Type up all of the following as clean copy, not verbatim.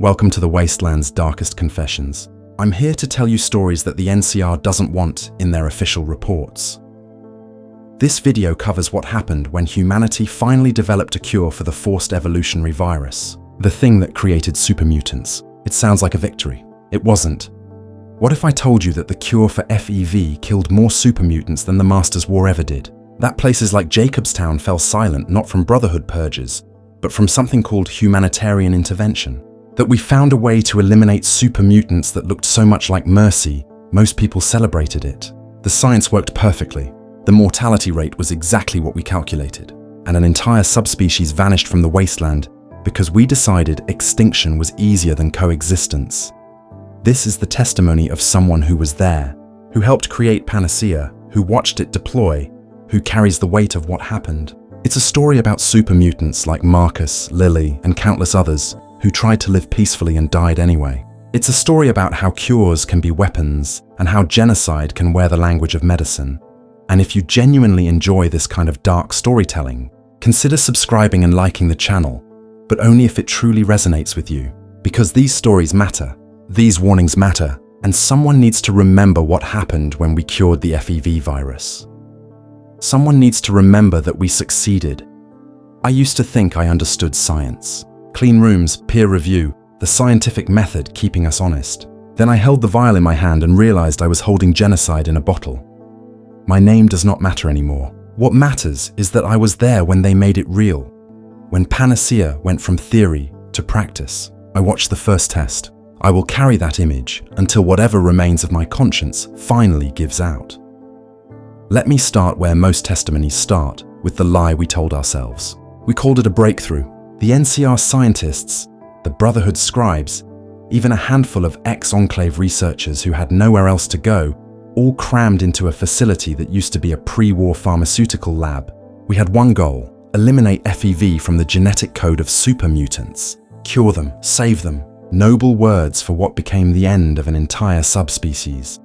Welcome to the Wasteland's darkest confessions. I'm here to tell you stories that the NCR doesn't want in their official reports. This video covers what happened when humanity finally developed a cure for the Forced Evolutionary Virus, the thing that created super mutants. It sounds like a victory. It wasn't. What if I told you that the cure for FEV killed more super mutants than the Masters War ever did? That places like Jacobstown fell silent not from Brotherhood purges, but from something called humanitarian intervention. That we found a way to eliminate super mutants that looked so much like mercy, most people celebrated it. The science worked perfectly. The mortality rate was exactly what we calculated, and an entire subspecies vanished from the wasteland because we decided extinction was easier than coexistence. This is the testimony of someone who was there, who helped create Panacea, who watched it deploy, who carries the weight of what happened. It's a story about super mutants like Marcus, Lily, and countless others who tried to live peacefully and died anyway. It's a story about how cures can be weapons and how genocide can wear the language of medicine. And if you genuinely enjoy this kind of dark storytelling, consider subscribing and liking the channel, but only if it truly resonates with you. Because these stories matter, these warnings matter, and someone needs to remember what happened when we cured the FEV virus. Someone needs to remember that we succeeded. I used to think I understood science. Clean rooms, peer review, the scientific method keeping us honest. Then I held the vial in my hand and realized I was holding genocide in a bottle. My name does not matter anymore. What matters is that I was there when they made it real. When Panacea went from theory to practice, I watched the first test. I will carry that image until whatever remains of my conscience finally gives out. Let me start where most testimonies start, with the lie we told ourselves. We called it a breakthrough. The NCR scientists, the Brotherhood scribes, even a handful of ex-Enclave researchers who had nowhere else to go, all crammed into a facility that used to be a pre-war pharmaceutical lab. We had one goal: eliminate FEV from the genetic code of super mutants. Cure them, save them. Noble words for what became the end of an entire subspecies.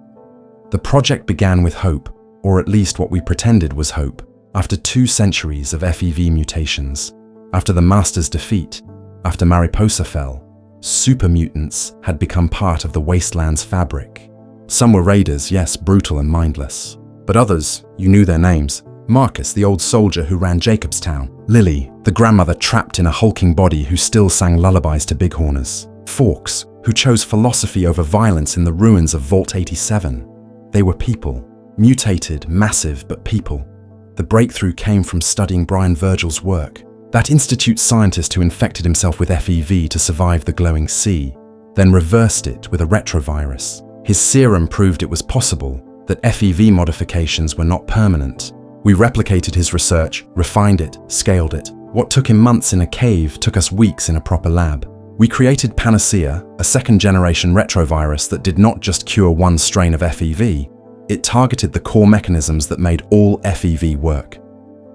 The project began with hope, or at least what we pretended was hope, after 2 centuries of FEV mutations. After the Masters' defeat, after Mariposa fell, super mutants had become part of the wasteland's fabric. Some were raiders, yes, brutal and mindless. But others, you knew their names. Marcus, the old soldier who ran Jacobstown. Lily, the grandmother trapped in a hulking body who still sang lullabies to bighorners. Fawkes, who chose philosophy over violence in the ruins of Vault 87. They were people. Mutated, massive, but people. The breakthrough came from studying Brian Virgil's work. That Institute scientist who infected himself with FEV to survive the glowing sea, then reversed it with a retrovirus. His serum proved it was possible, that FEV modifications were not permanent. We replicated his research, refined it, scaled it. What took him months in a cave took us weeks in a proper lab. We created Panacea, a second-generation retrovirus that did not just cure one strain of FEV, it targeted the core mechanisms that made all FEV work.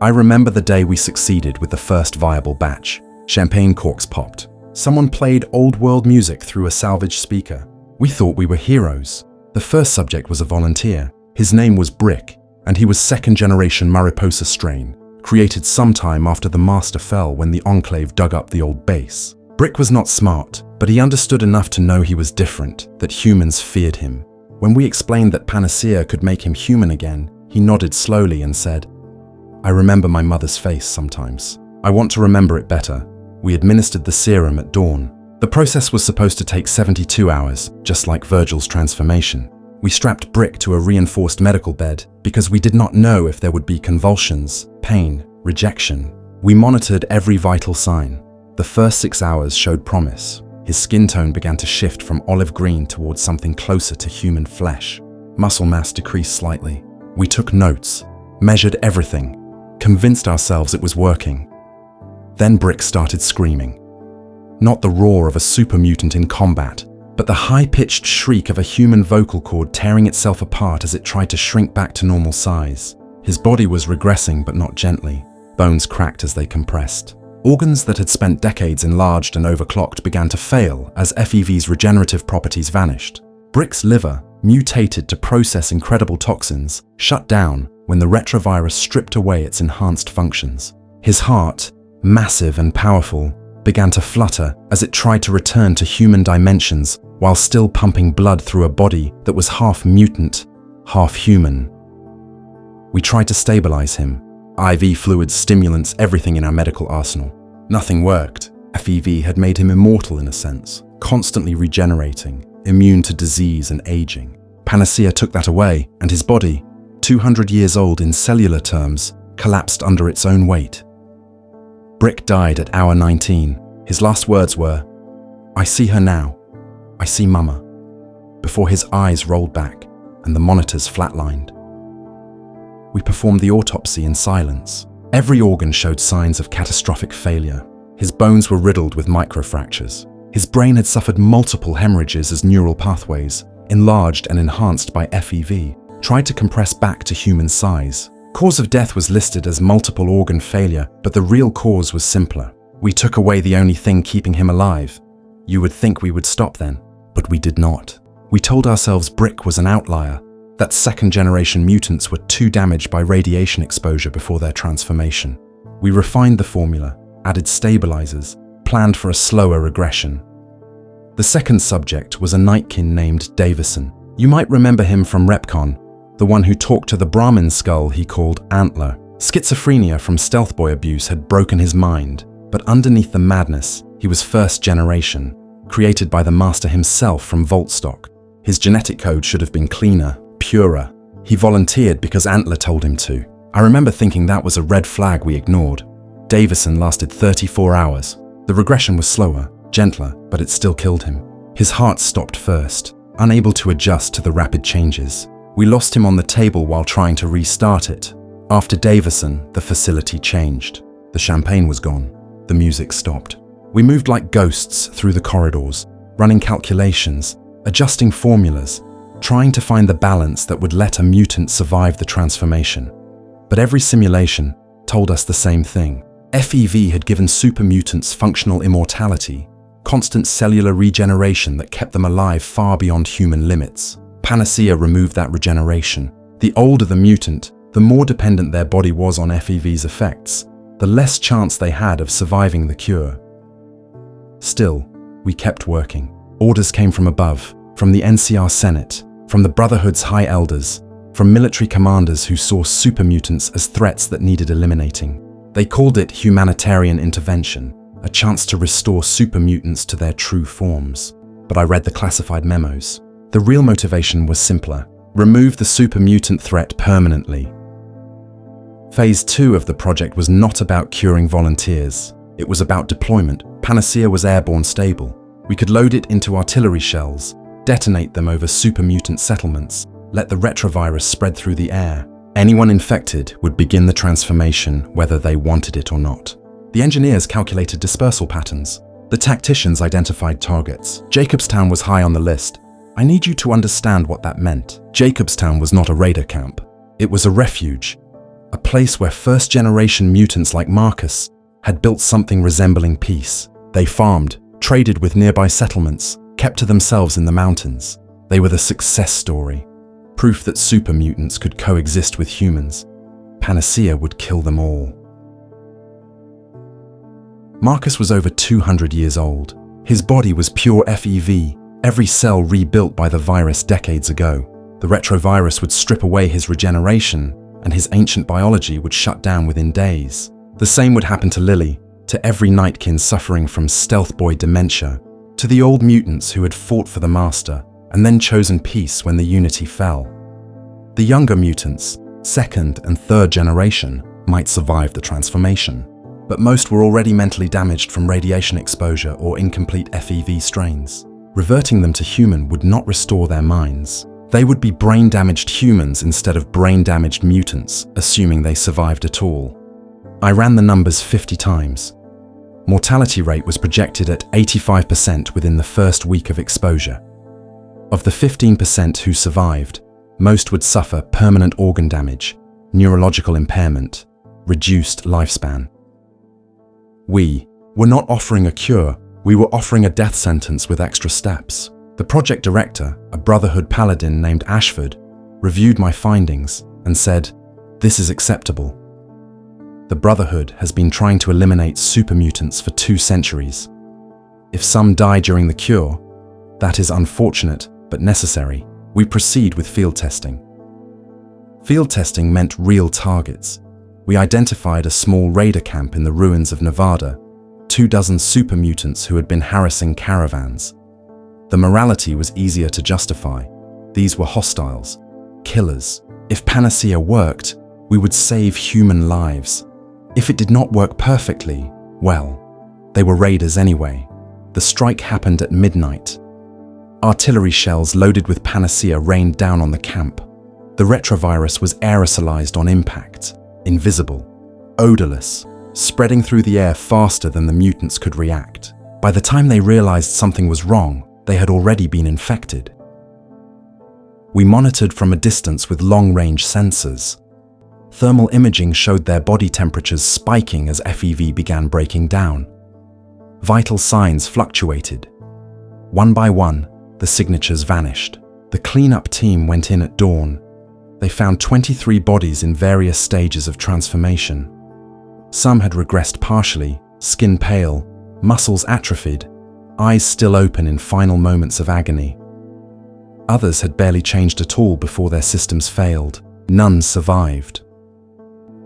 I remember the day we succeeded with the first viable batch. Champagne corks popped. Someone played old-world music through a salvaged speaker. We thought we were heroes. The first subject was a volunteer. His name was Brick, and he was second-generation Mariposa strain, created sometime after the Master fell when the Enclave dug up the old base. Brick was not smart, but he understood enough to know he was different, that humans feared him. When we explained that Panacea could make him human again, he nodded slowly and said, "I remember my mother's face sometimes. I want to remember it better." We administered the serum at dawn. The process was supposed to take 72 hours, just like Virgil's transformation. We strapped Brick to a reinforced medical bed because we did not know if there would be convulsions, pain, rejection. We monitored every vital sign. The first 6 hours showed promise. His skin tone began to shift from olive green towards something closer to human flesh. Muscle mass decreased slightly. We took notes, measured everything, convinced ourselves it was working. Then Brick started screaming. Not the roar of a super mutant in combat, but the high-pitched shriek of a human vocal cord tearing itself apart as it tried to shrink back to normal size. His body was regressing, but not gently. Bones cracked as they compressed. Organs that had spent decades enlarged and overclocked began to fail as FEV's regenerative properties vanished. Brick's liver, mutated to process incredible toxins, shut down when the retrovirus stripped away its enhanced functions. His heart, massive and powerful, began to flutter as it tried to return to human dimensions while still pumping blood through a body that was half mutant, half human. We tried to stabilize him. IV fluids, stimulants, everything in our medical arsenal. Nothing worked. FEV had made him immortal in a sense, constantly regenerating, immune to disease and aging. Panacea took that away, and his body, 200 years old in cellular terms, collapsed under its own weight. Brick died at hour 19. His last words were, "I see her now. I see Mama," before his eyes rolled back and the monitors flatlined. We performed the autopsy in silence. Every organ showed signs of catastrophic failure. His bones were riddled with microfractures. His brain had suffered multiple hemorrhages as neural pathways, enlarged and enhanced by FEV, tried to compress back to human size. Cause of death was listed as multiple organ failure, but the real cause was simpler. We took away the only thing keeping him alive. You would think we would stop then, but we did not. We told ourselves Brick was an outlier, that second-generation mutants were too damaged by radiation exposure before their transformation. We refined the formula, added stabilizers, planned for a slower regression. The second subject was a Nightkin named Davison. You might remember him from Repcon, the one who talked to the Brahmin skull he called Antler. Schizophrenia from Stealth Boy abuse had broken his mind, but underneath the madness, he was first generation, created by the master himself from Voltstock. His genetic code should have been cleaner, purer. He volunteered because Antler told him to. I remember thinking that was a red flag we ignored. Davison lasted 34 hours. The regression was slower, gentler, but it still killed him. His heart stopped first, unable to adjust to the rapid changes. We lost him on the table while trying to restart it. After Davison, the facility changed. The champagne was gone. The music stopped. We moved like ghosts through the corridors, running calculations, adjusting formulas, trying to find the balance that would let a mutant survive the transformation. But every simulation told us the same thing. FEV had given super mutants functional immortality, constant cellular regeneration that kept them alive far beyond human limits. Panacea removed that regeneration. The older the mutant, the more dependent their body was on FEV's effects, the less chance they had of surviving the cure. Still, we kept working. Orders came from above, from the NCR Senate, from the Brotherhood's high elders, from military commanders who saw super mutants as threats that needed eliminating. They called it humanitarian intervention, a chance to restore super mutants to their true forms. But I read the classified memos. The real motivation was simpler: remove the super mutant threat permanently. Phase 2 of the project was not about curing volunteers. It was about deployment. Panacea was airborne stable. We could load it into artillery shells, detonate them over super mutant settlements, let the retrovirus spread through the air. Anyone infected would begin the transformation whether they wanted it or not. The engineers calculated dispersal patterns. The tacticians identified targets. Jacobstown was high on the list. I need you to understand what that meant. Jacobstown was not a raider camp. It was a refuge, a place where first-generation mutants like Marcus had built something resembling peace. They farmed, traded with nearby settlements, kept to themselves in the mountains. They were the success story, proof that super mutants could coexist with humans. Panacea would kill them all. Marcus was over 200 years old. His body was pure FEV, every cell rebuilt by the virus decades ago. The retrovirus would strip away his regeneration, and his ancient biology would shut down within days. The same would happen to Lily, to every Nightkin suffering from Stealth Boy dementia, to the old mutants who had fought for the Master and then chosen peace when the Unity fell. The younger mutants, second and third generation, might survive the transformation, but most were already mentally damaged from radiation exposure or incomplete FEV strains. Reverting them to human would not restore their minds. They would be brain-damaged humans instead of brain-damaged mutants, assuming they survived at all. I ran the numbers 50 times. Mortality rate was projected at 85% within the first week of exposure. Of the 15% who survived, most would suffer permanent organ damage, neurological impairment, reduced lifespan. We were not offering a cure, we were offering a death sentence with extra steps. The project director, a Brotherhood paladin named Ashford, reviewed my findings and said, "This is acceptable." The Brotherhood has been trying to eliminate super mutants for 2 centuries. If some die during the cure, that is unfortunate but necessary. We proceed with field testing. Field testing meant real targets. We identified a small raider camp in the ruins of Nevada, 24 super mutants who had been harassing caravans. The morality was easier to justify. These were hostiles, killers. If Panacea worked, we would save human lives. If it did not work perfectly, well, they were raiders anyway. The strike happened at midnight. Artillery shells loaded with Panacea rained down on the camp. The retrovirus was aerosolized on impact, invisible, odorless, spreading through the air faster than the mutants could react. By the time they realized something was wrong, they had already been infected. We monitored from a distance with long-range sensors. Thermal imaging showed their body temperatures spiking as FEV began breaking down. Vital signs fluctuated. One by one, the signatures vanished. The cleanup team went in at dawn. They found 23 bodies in various stages of transformation. Some had regressed partially, skin pale, muscles atrophied, eyes still open in final moments of agony. Others had barely changed at all before their systems failed. None survived.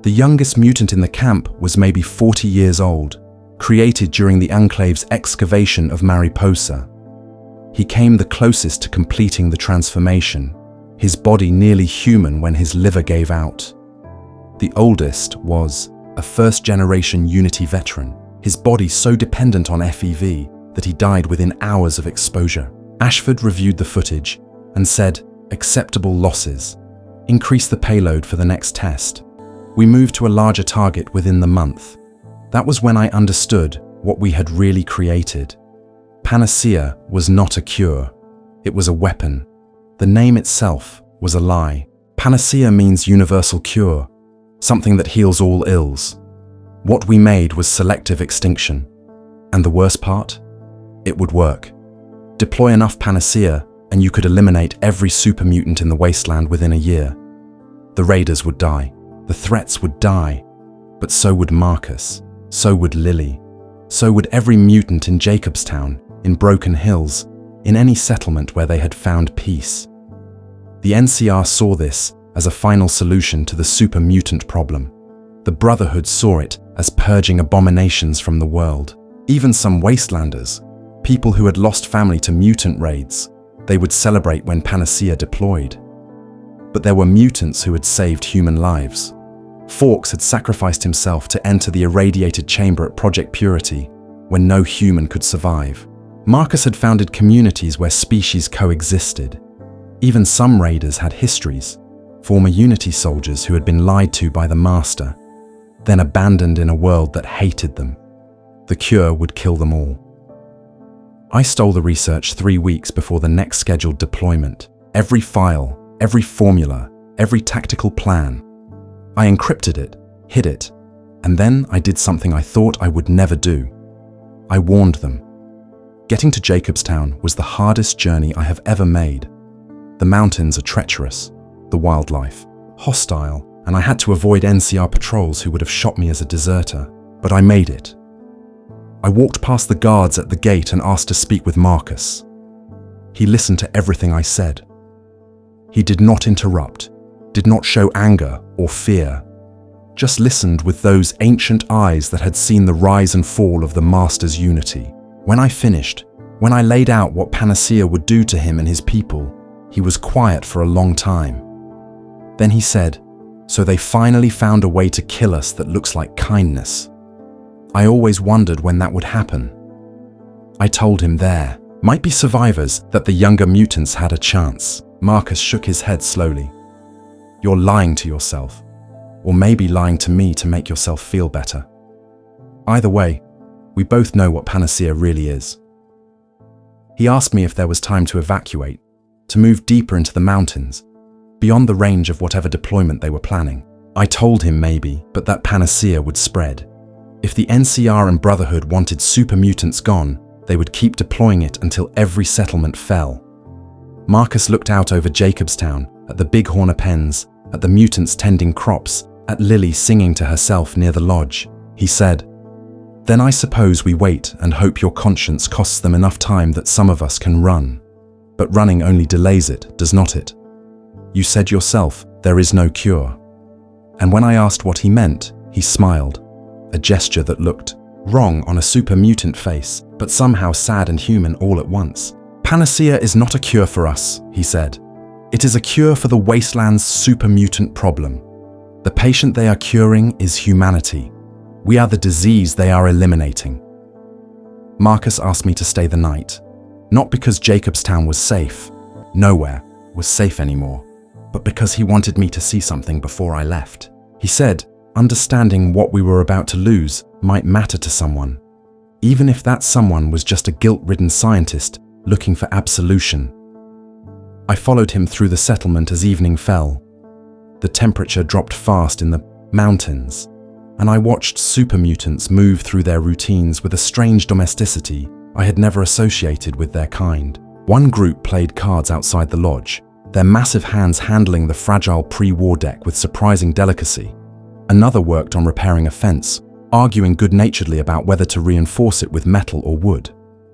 The youngest mutant in the camp was maybe 40 years old, created during the Enclave's excavation of Mariposa. He came the closest to completing the transformation, his body nearly human when his liver gave out. The oldest was a first-generation Unity veteran, his body so dependent on FEV that he died within hours of exposure. Ashford reviewed the footage and said, acceptable losses. Increase the payload for the next test. We moved to a larger target within the month. That was when I understood what we had really created. Panacea was not a cure. It was a weapon. The name itself was a lie. Panacea means universal cure, something that heals all ills. What we made was selective extinction. And the worst part? It would work. Deploy enough Panacea and you could eliminate every super mutant in the wasteland within a year. The raiders would die. The threats would die. But so would Marcus. So would Lily. So would every mutant in Jacobstown, in Broken Hills, in any settlement where they had found peace. The NCR saw this as a final solution to the super mutant problem. The Brotherhood saw it as purging abominations from the world. Even some wastelanders, people who had lost family to mutant raids, they would celebrate when Panacea deployed. But there were mutants who had saved human lives. Fawkes had sacrificed himself to enter the irradiated chamber at Project Purity, when no human could survive. Marcus had founded communities where species coexisted. Even some raiders had histories, former Unity soldiers who had been lied to by the Master, then abandoned in a world that hated them. The cure would kill them all. I stole the research 3 weeks before the next scheduled deployment. Every file, every formula, every tactical plan. I encrypted it, hid it, and then I did something I thought I would never do. I warned them. Getting to Jacobstown was the hardest journey I have ever made. The mountains are treacherous, the wildlife hostile, and I had to avoid NCR patrols who would have shot me as a deserter, but I made it. I walked past the guards at the gate and asked to speak with Marcus. He listened to everything I said. He did not interrupt, did not show anger or fear, just listened with those ancient eyes that had seen the rise and fall of the Master's unity. When I finished, when I laid out what Panacea would do to him and his people, he was quiet for a long time. Then he said, "So they finally found a way to kill us that looks like kindness. I always wondered when that would happen." I told him there might be survivors, that the younger mutants had a chance. Marcus shook his head slowly. "You're lying to yourself, or maybe lying to me to make yourself feel better. Either way, we both know what Panacea really is." He asked me if there was time to evacuate, to move deeper into the mountains, beyond the range of whatever deployment they were planning. I told him maybe, but that Panacea would spread. If the NCR and Brotherhood wanted super mutants gone, they would keep deploying it until every settlement fell. Marcus looked out over Jacobstown, at the bighorn pens, at the mutants tending crops, at Lily singing to herself near the lodge. He said, "Then I suppose we wait and hope your conscience costs them enough time that some of us can run. But running only delays it, does not it? You said yourself, there is no cure." And when I asked what he meant, he smiled, a gesture that looked wrong on a super mutant face, but somehow sad and human all at once. "Panacea is not a cure for us," he said. "It is a cure for the wasteland's super mutant problem. The patient they are curing is humanity. We are the disease they are eliminating." Marcus asked me to stay the night, not because Jacobstown was safe, nowhere was safe anymore, but because he wanted me to see something before I left. He said, understanding what we were about to lose might matter to someone, even if that someone was just a guilt-ridden scientist looking for absolution. I followed him through the settlement as evening fell. The temperature dropped fast in the mountains, and I watched super mutants move through their routines with a strange domesticity I had never associated with their kind. One group played cards outside the lodge, their massive hands handling the fragile pre-war deck with surprising delicacy. Another worked on repairing a fence, arguing good-naturedly about whether to reinforce it with metal or wood.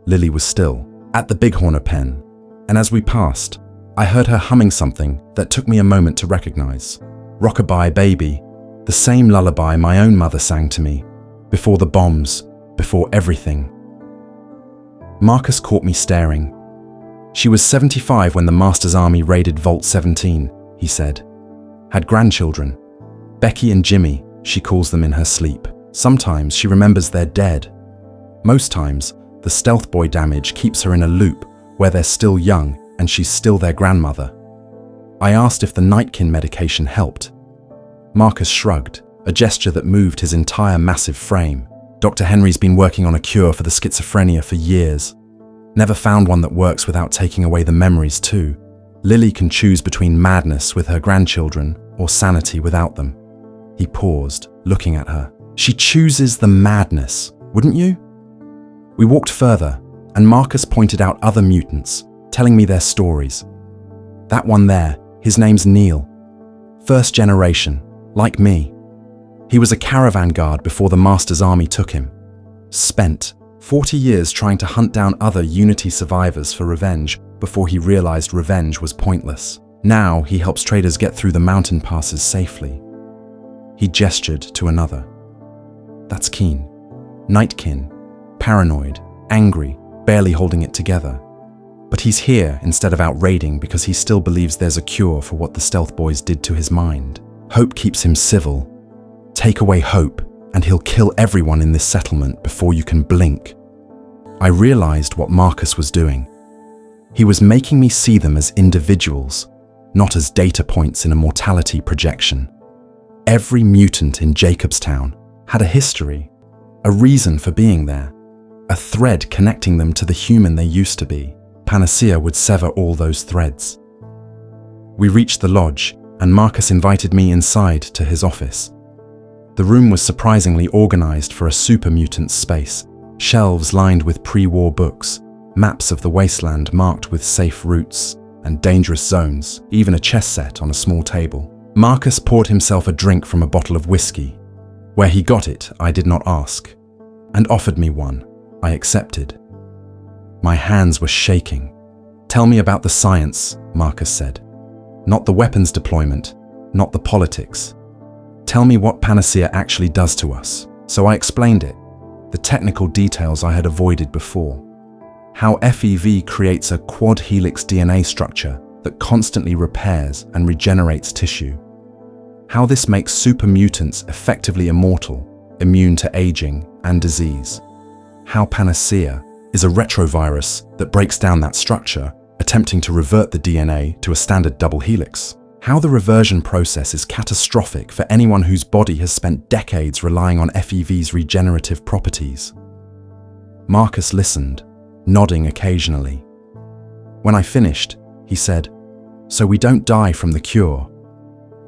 Lily was still, at the bighorner pen, and as we passed, I heard her humming something that took me a moment to recognize. "Rockabye Baby," the same lullaby my own mother sang to me, before the bombs, before everything. Marcus caught me staring. "She was 75 when the Master's Army raided Vault 17, he said. Had grandchildren. Becky and Jimmy, she calls them in her sleep. Sometimes she remembers they're dead. Most times, the stealth boy damage keeps her in a loop where they're still young and she's still their grandmother." I asked if the Nightkin medication helped. Marcus shrugged, a gesture that moved his entire massive frame. "Dr. Henry's been working on a cure for the schizophrenia for years. Never found one that works without taking away the memories too. Lily can choose between madness with her grandchildren or sanity without them." He paused, looking at her. "She chooses the madness, wouldn't you?" We walked further, and Marcus pointed out other mutants, telling me their stories. "That one there, his name's Neil. First generation, like me. He was a caravan guard before the Master's Army took him. Spent 40 years trying to hunt down other Unity survivors for revenge before he realized revenge was pointless. Now he helps traders get through the mountain passes safely." He gestured to another. "That's Keen. Nightkin. Paranoid, angry, barely holding it together. But he's here instead of out raiding because he still believes there's a cure for what the stealth boys did to his mind. Hope keeps him civil. Take away hope, and he'll kill everyone in this settlement before you can blink." I realized what Marcus was doing. He was making me see them as individuals, not as data points in a mortality projection. Every mutant in Jacobstown had a history, a reason for being there, a thread connecting them to the human they used to be. Panacea would sever all those threads. We reached the lodge, and Marcus invited me inside to his office. The room was surprisingly organized for a super mutant's space, shelves lined with pre-war books, maps of the wasteland marked with safe routes and dangerous zones, even a chess set on a small table. Marcus poured himself a drink from a bottle of whiskey. Where he got it, I did not ask, and offered me one. I accepted. My hands were shaking. "Tell me about the science," Marcus said. "Not the weapons deployment, not the politics. Tell me what Panacea actually does to us." So I explained it, the technical details I had avoided before. How FEV creates a quad helix DNA structure that constantly repairs and regenerates tissue. How this makes super mutants effectively immortal, immune to aging and disease. How Panacea is a retrovirus that breaks down that structure, attempting to revert the DNA to a standard double helix. How the reversion process is catastrophic for anyone whose body has spent decades relying on FEV's regenerative properties. Marcus listened, nodding occasionally. When I finished, he said, "So we don't die from the cure.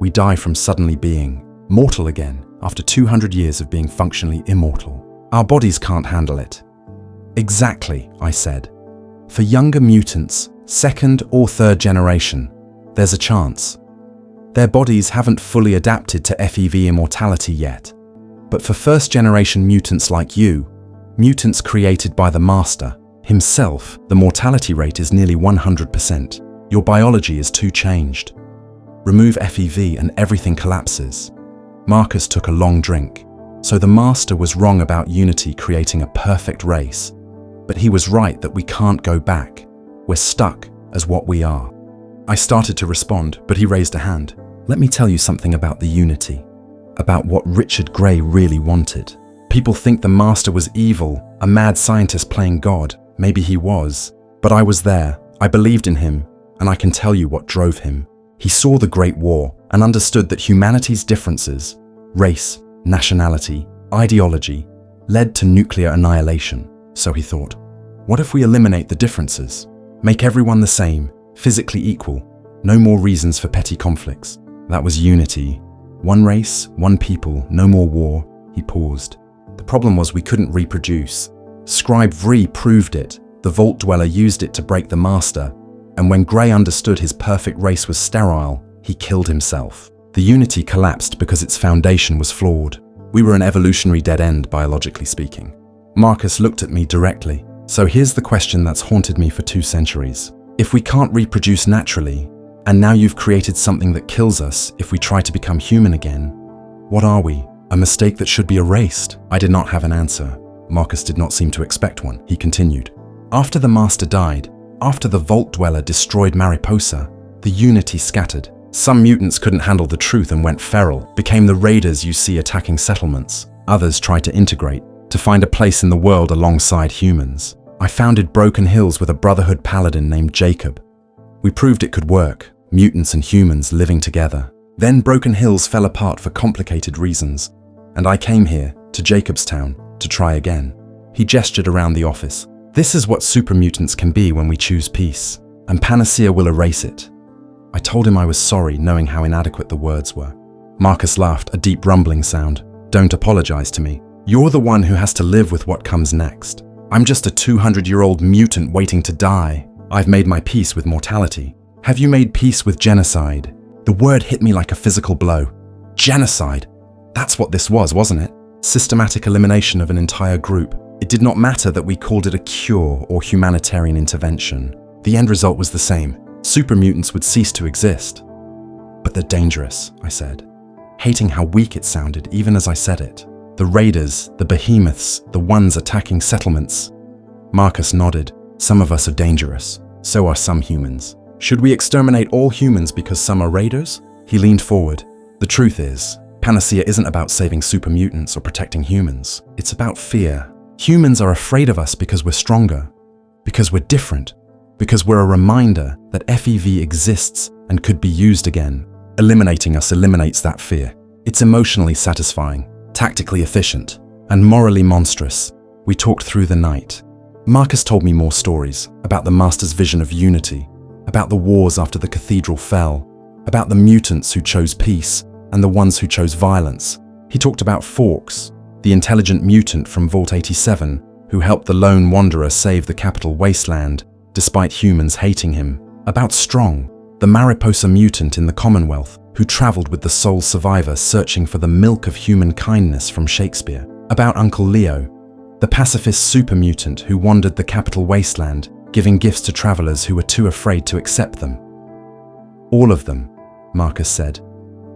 We die from suddenly being mortal again after 200 years of being functionally immortal. Our bodies can't handle it." "Exactly," I said. "For younger mutants, second or third generation, there's a chance. Their bodies haven't fully adapted to FEV immortality yet. But for first-generation mutants like you, mutants created by the Master himself, the mortality rate is nearly 100%. Your biology is too changed. Remove FEV and everything collapses. Marcus took a long drink. So the Master was wrong about Unity creating a perfect race. But he was right that we can't go back. We're stuck as what we are. I started to respond, but he raised a hand. Let me tell you something about the Unity. About what Richard Gray really wanted. People think the Master was evil, a mad scientist playing God. Maybe he was. But I was there. I believed in him. And I can tell you what drove him. He saw the Great War and understood that humanity's differences, race, nationality, ideology, led to nuclear annihilation. So he thought, what if we eliminate the differences? Make everyone the same, physically equal. No more reasons for petty conflicts. That was Unity. One race, one people, no more war. He paused. The problem was we couldn't reproduce. Scribe Vree proved it. The Vault Dweller used it to break the Master. And when Gray understood his perfect race was sterile, he killed himself. The Unity collapsed because its foundation was flawed. We were an evolutionary dead end, biologically speaking. Marcus looked at me directly. So here's the question that's haunted me for 2 centuries. If we can't reproduce naturally, and now you've created something that kills us if we try to become human again, what are we? A mistake that should be erased? I did not have an answer. Marcus did not seem to expect one. He continued. After the Master died, after the Vault Dweller destroyed Mariposa, the Unity scattered. Some mutants couldn't handle the truth and went feral, became the raiders you see attacking settlements. Others tried to integrate, to find a place in the world alongside humans. I founded Broken Hills with a Brotherhood paladin named Jacob. We proved it could work, mutants and humans living together. Then Broken Hills fell apart for complicated reasons, and I came here, to Jacobstown, to try again. He gestured around the office. This is what super mutants can be when we choose peace, and Panacea will erase it. I told him I was sorry, knowing how inadequate the words were. Marcus laughed, a deep rumbling sound. Don't apologize to me. You're the one who has to live with what comes next. I'm just a 200-year-old mutant waiting to die. I've made my peace with mortality. Have you made peace with genocide? The word hit me like a physical blow. Genocide. That's what this was, wasn't it? Systematic elimination of an entire group. It did not matter that we called it a cure or humanitarian intervention. The end result was the same. Super mutants would cease to exist. But they're dangerous, I said, hating how weak it sounded even as I said it. The raiders, the behemoths, the ones attacking settlements. Marcus nodded. Some of us are dangerous. So are some humans. Should we exterminate all humans because some are raiders? He leaned forward. The truth is, Panacea isn't about saving super mutants or protecting humans. It's about fear. Humans are afraid of us because we're stronger, because we're different, because we're a reminder that FEV exists and could be used again. Eliminating us eliminates that fear. It's emotionally satisfying, tactically efficient, and morally monstrous. We talked through the night. Marcus told me more stories about the Master's vision of unity, about the wars after the cathedral fell, about the mutants who chose peace and the ones who chose violence. He talked about Fawkes, the intelligent mutant from Vault 87, who helped the lone wanderer save the capital wasteland, despite humans hating him. About Strong, the Mariposa mutant in the Commonwealth, who traveled with the sole survivor searching for the milk of human kindness from Shakespeare. About Uncle Leo, the pacifist super mutant who wandered the capital wasteland, giving gifts to travelers who were too afraid to accept them. All of them, Marcus said,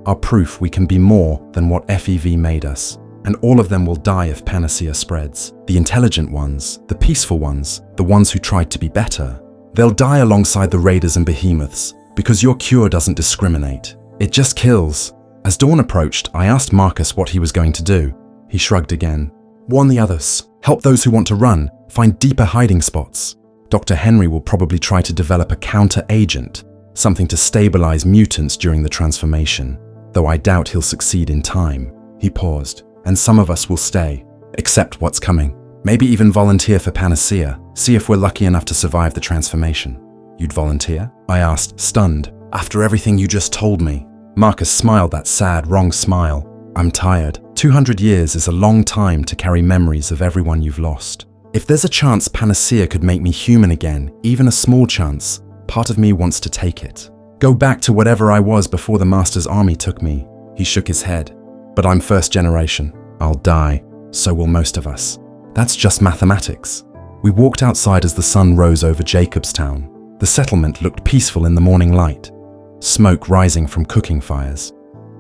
are proof we can be more than what FEV made us. And all of them will die if Panacea spreads. The intelligent ones, the peaceful ones, the ones who tried to be better. They'll die alongside the raiders and behemoths, because your cure doesn't discriminate. It just kills. As dawn approached, I asked Marcus what he was going to do. He shrugged again. Warn the others. Help those who want to run. Find deeper hiding spots. Dr. Henry will probably try to develop a counter-agent, something to stabilize mutants during the transformation, though I doubt he'll succeed in time. He paused. And some of us will stay, accept what's coming. Maybe even volunteer for Panacea, see if we're lucky enough to survive the transformation. You'd volunteer? I asked, stunned. After everything you just told me. Marcus smiled that sad, wrong smile. I'm tired. 200 years is a long time to carry memories of everyone you've lost. If there's a chance Panacea could make me human again, even a small chance, part of me wants to take it. Go back to whatever I was before the Master's army took me. He shook his head. But I'm first generation. I'll die. So will most of us. That's just mathematics. We walked outside as the sun rose over Jacobstown. The settlement looked peaceful in the morning light. Smoke rising from cooking fires.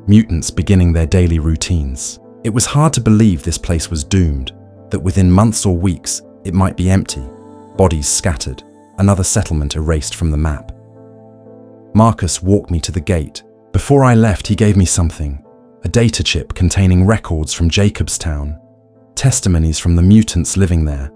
Mutants beginning their daily routines. It was hard to believe this place was doomed, that within months or weeks it might be empty, bodies scattered, another settlement erased from the map. Marcus walked me to the gate. Before I left, he gave me something, a data chip containing records from Jacobstown, testimonies from the mutants living there,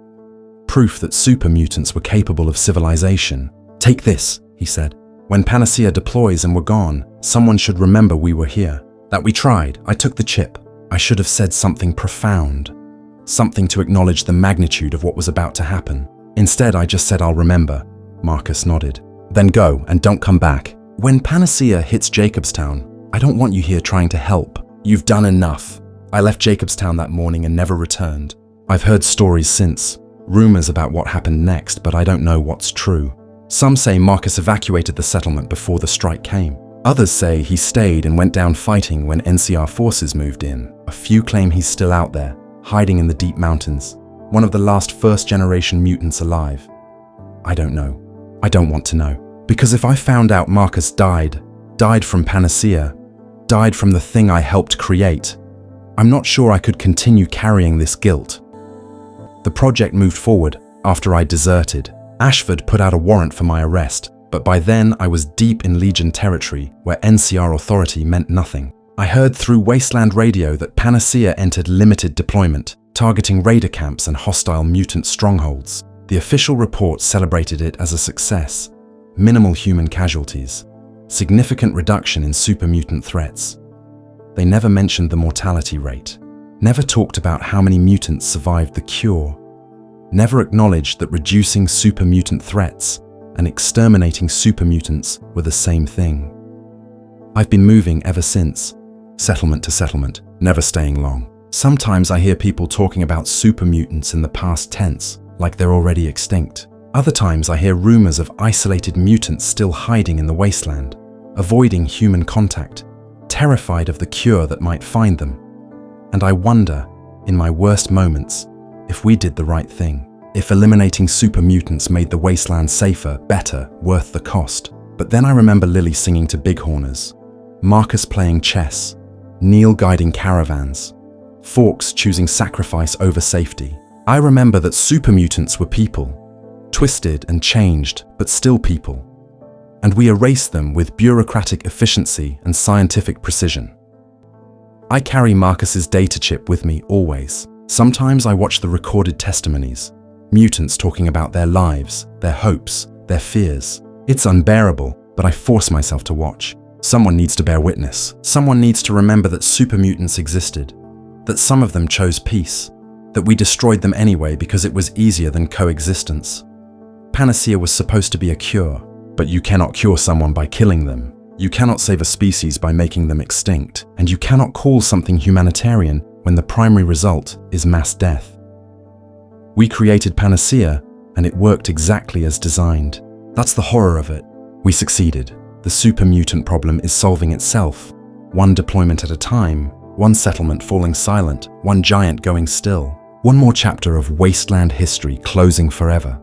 proof that super mutants were capable of civilization. Take this, he said. When Panacea deploys and we're gone, someone should remember we were here, that we tried. I took the chip. I should have said something profound, something to acknowledge the magnitude of what was about to happen. Instead, I just said, I'll remember. Marcus nodded. Then go and don't come back. When Panacea hits Jacobstown, I don't want you here trying to help. You've done enough. I left Jacobstown that morning and never returned. I've heard stories since, rumors about what happened next, but I don't know what's true. Some say Marcus evacuated the settlement before the strike came. Others say he stayed and went down fighting when NCR forces moved in. A few claim he's still out there, hiding in the deep mountains, one of the last first-generation mutants alive. I don't know. I don't want to know. Because if I found out Marcus died from Panacea, died from the thing I helped create, I'm not sure I could continue carrying this guilt. The project moved forward after I deserted. Ashford put out a warrant for my arrest, but by then I was deep in Legion territory where NCR authority meant nothing. I heard through Wasteland radio that Panacea entered limited deployment, targeting raider camps and hostile mutant strongholds. The official report celebrated it as a success. Minimal human casualties, significant reduction in super mutant threats. They never mentioned the mortality rate, never talked about how many mutants survived the cure, never acknowledged that reducing super mutant threats and exterminating super mutants were the same thing. I've been moving ever since, settlement to settlement, never staying long. Sometimes I hear people talking about super mutants in the past tense, like they're already extinct. Other times I hear rumors of isolated mutants still hiding in the wasteland, avoiding human contact, terrified of the cure that might find them. And I wonder, in my worst moments, if we did the right thing, if eliminating super mutants made the wasteland safer, better, worth the cost. But then I remember Lily singing to bighorners, Marcus playing chess, Neil guiding caravans, Fawkes choosing sacrifice over safety. I remember that super mutants were people, twisted and changed, but still people. And we erased them with bureaucratic efficiency and scientific precision. I carry Marcus's data chip with me always. Sometimes I watch the recorded testimonies, mutants talking about their lives, their hopes, their fears. It's unbearable, but I force myself to watch. Someone needs to bear witness. Someone needs to remember that super mutants existed, that some of them chose peace, that we destroyed them anyway because it was easier than coexistence. Panacea was supposed to be a cure, but you cannot cure someone by killing them. You cannot save a species by making them extinct, and you cannot call something humanitarian when the primary result is mass death. We created Panacea, and it worked exactly as designed. That's the horror of it. We succeeded. The super mutant problem is solving itself, one deployment at a time, one settlement falling silent, one giant going still, one more chapter of wasteland history closing forever.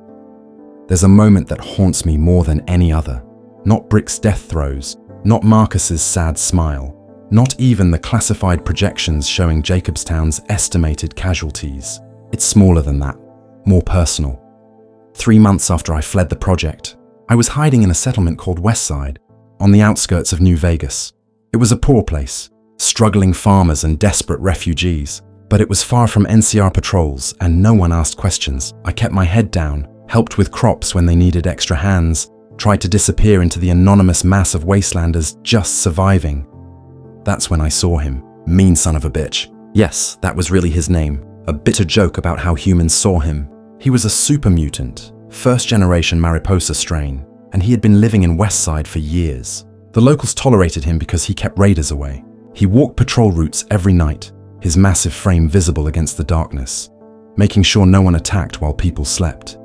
There's a moment that haunts me more than any other. Not Brick's death throes, not Marcus's sad smile, not even the classified projections showing Jacobstown's estimated casualties. It's smaller than that, more personal. 3 months after I fled the project, I was hiding in a settlement called Westside, on the outskirts of New Vegas. It was a poor place, struggling farmers and desperate refugees, but it was far from NCR patrols and no one asked questions. I kept my head down, helped with crops when they needed extra hands, tried to disappear into the anonymous mass of wastelanders just surviving. That's when I saw him. Mean son of a bitch. Yes, that was really his name. A bitter joke about how humans saw him. He was a super mutant, first-generation Mariposa strain, and he had been living in Westside for years. The locals tolerated him because he kept raiders away. He walked patrol routes every night, his massive frame visible against the darkness, making sure no one attacked while people slept.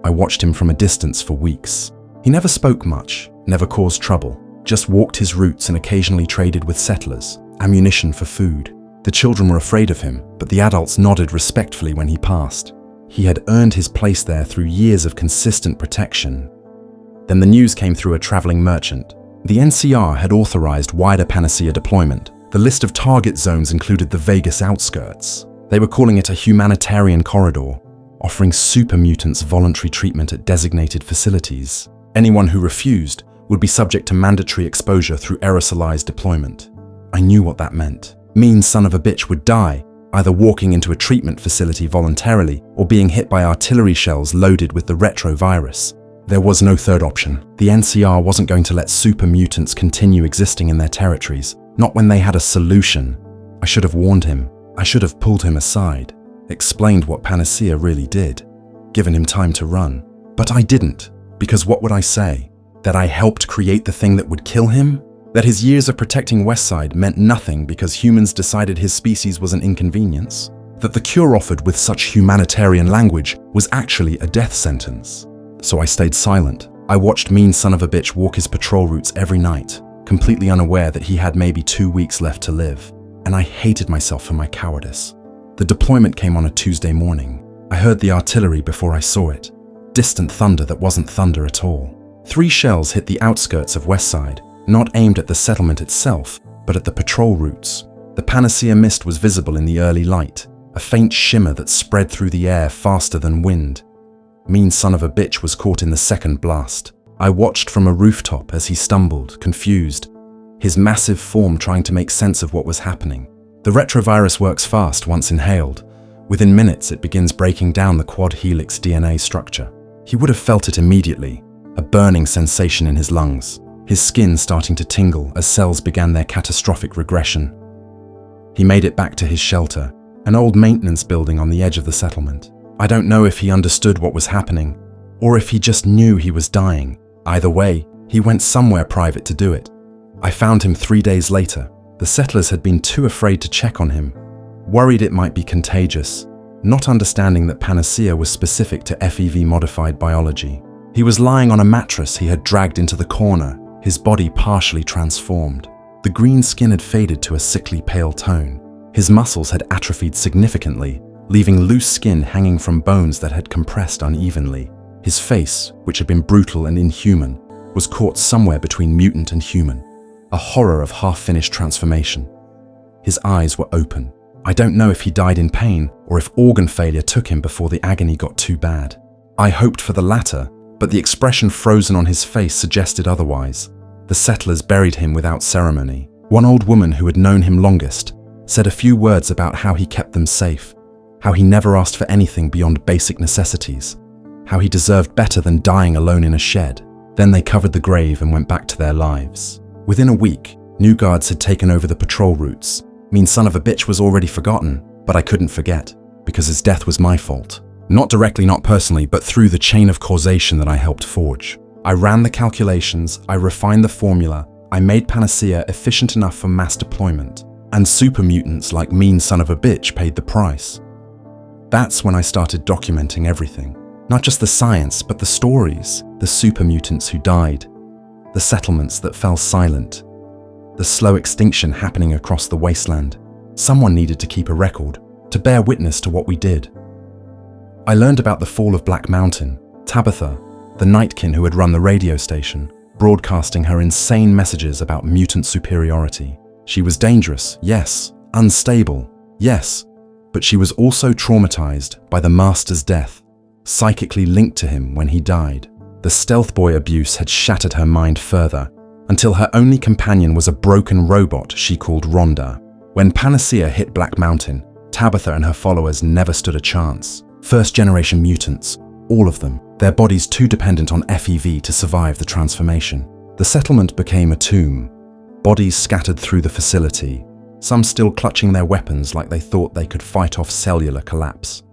I watched him from a distance for weeks. He never spoke much, never caused trouble, just walked his routes and occasionally traded with settlers, ammunition for food. The children were afraid of him, but the adults nodded respectfully when he passed. He had earned his place there through years of consistent protection. Then the news came through a traveling merchant. The NCR had authorized wider Panacea deployment. The list of target zones included the Vegas outskirts. They were calling it a humanitarian corridor, offering super mutants voluntary treatment at designated facilities. Anyone who refused would be subject to mandatory exposure through aerosolized deployment. I knew what that meant. Mean son of a bitch would die, either walking into a treatment facility voluntarily or being hit by artillery shells loaded with the retrovirus. There was no third option. The NCR wasn't going to let super mutants continue existing in their territories, not when they had a solution. I should have warned him. I should have pulled him aside, explained what Panacea really did, given him time to run. But I didn't, because what would I say? That I helped create the thing that would kill him? That his years of protecting Westside meant nothing because humans decided his species was an inconvenience? That the cure offered with such humanitarian language was actually a death sentence? So I stayed silent. I watched mean son of a bitch walk his patrol routes every night, completely unaware that he had maybe 2 weeks left to live. And I hated myself for my cowardice. The deployment came on a Tuesday morning. I heard the artillery before I saw it. Distant thunder that wasn't thunder at all. 3 shells hit the outskirts of Westside, not aimed at the settlement itself, but at the patrol routes. The Panacea mist was visible in the early light, a faint shimmer that spread through the air faster than wind. Mean son of a bitch was caught in the second blast. I watched from a rooftop as he stumbled, confused, his massive form trying to make sense of what was happening. The retrovirus works fast once inhaled. Within minutes, it begins breaking down the quad helix DNA structure. He would have felt it immediately, a burning sensation in his lungs, his skin starting to tingle as cells began their catastrophic regression. He made it back to his shelter, an old maintenance building on the edge of the settlement. I don't know if he understood what was happening, or if he just knew he was dying. Either way, he went somewhere private to do it. I found him 3 days later. The settlers had been too afraid to check on him, worried it might be contagious, not understanding that Panacea was specific to FEV-modified biology. He was lying on a mattress he had dragged into the corner, his body partially transformed. The green skin had faded to a sickly pale tone. His muscles had atrophied significantly, leaving loose skin hanging from bones that had compressed unevenly. His face, which had been brutal and inhuman, was caught somewhere between mutant and human, a horror of half-finished transformation. His eyes were open. I don't know if he died in pain or if organ failure took him before the agony got too bad. I hoped for the latter, but the expression frozen on his face suggested otherwise. The settlers buried him without ceremony. One old woman who had known him longest said a few words about how he kept them safe, how he never asked for anything beyond basic necessities, how he deserved better than dying alone in a shed. Then they covered the grave and went back to their lives. Within a week, new guards had taken over the patrol routes. Mean son of a bitch was already forgotten, but I couldn't forget, because his death was my fault. Not directly, not personally, but through the chain of causation that I helped forge. I ran the calculations, I refined the formula, I made Panacea efficient enough for mass deployment, and super mutants like mean son of a bitch paid the price. That's when I started documenting everything. Not just the science, but the stories, the super mutants who died, the settlements that fell silent, the slow extinction happening across the wasteland. Someone needed to keep a record, to bear witness to what we did. I learned about the fall of Black Mountain, Tabitha, the nightkin who had run the radio station, broadcasting her insane messages about mutant superiority. She was dangerous, yes, unstable, yes, but she was also traumatized by the Master's death, psychically linked to him when he died. The stealth boy abuse had shattered her mind further, until her only companion was a broken robot she called Rhonda. When Panacea hit Black Mountain, Tabitha and her followers never stood a chance. First-generation mutants, all of them, their bodies too dependent on FEV to survive the transformation. The settlement became a tomb, bodies scattered through the facility, some still clutching their weapons like they thought they could fight off cellular collapse.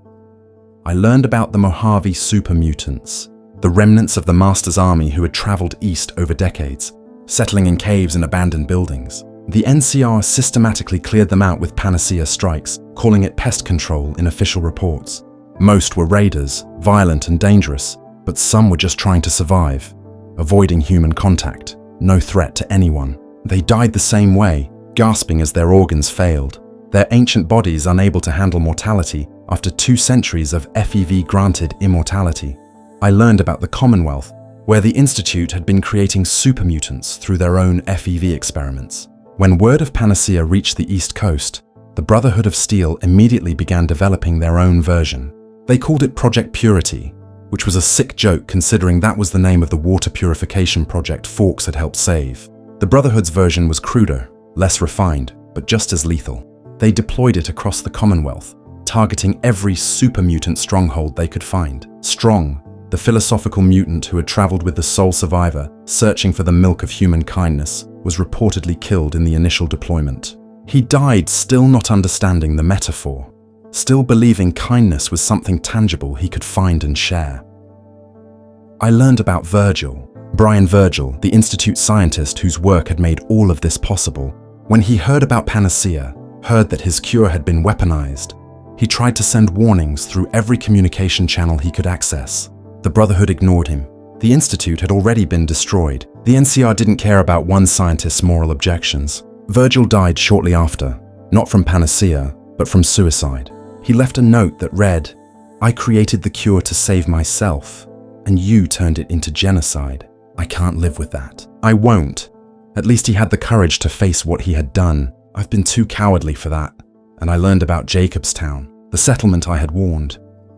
I learned about the Mojave super mutants, the remnants of the Master's army who had traveled east over decades, settling in caves and abandoned buildings. The NCR systematically cleared them out with Panacea strikes, calling it pest control in official reports. Most were raiders, violent and dangerous, but some were just trying to survive. avoiding human contact, no threat to anyone. They died the same way, gasping as their organs failed, their ancient bodies unable to handle mortality after 2 centuries of FEV-granted immortality. I learned about the Commonwealth, where the Institute had been creating super mutants through their own FEV experiments. When word of Panacea reached the East Coast, the Brotherhood of Steel immediately began developing their own version. They called it Project Purity, which was a sick joke considering that was the name of the water purification project Fawkes had helped save. The Brotherhood's version was cruder, less refined, but just as lethal. They deployed it across the Commonwealth, targeting every super mutant stronghold they could find. Strong, the philosophical mutant who had traveled with the sole survivor, searching for the milk of human kindness, was reportedly killed in the initial deployment. He died still not understanding the metaphor, still believing kindness was something tangible he could find and share. I learned about Virgil, Brian Virgil, the Institute scientist whose work had made all of this possible. When he heard about Panacea, heard that his cure had been weaponized, he tried to send warnings through every communication channel he could access. The Brotherhood ignored him. The Institute had already been destroyed. The NCR didn't care about one scientist's moral objections. Virgil died shortly after, not from Panacea, but from suicide. He left a note that read, "I created the cure to save myself, and you turned it into genocide. I can't live with that. I won't." At least he had the courage to face what he had done. I've been too cowardly for that. And I learned about Jacobstown, the settlement I had warned,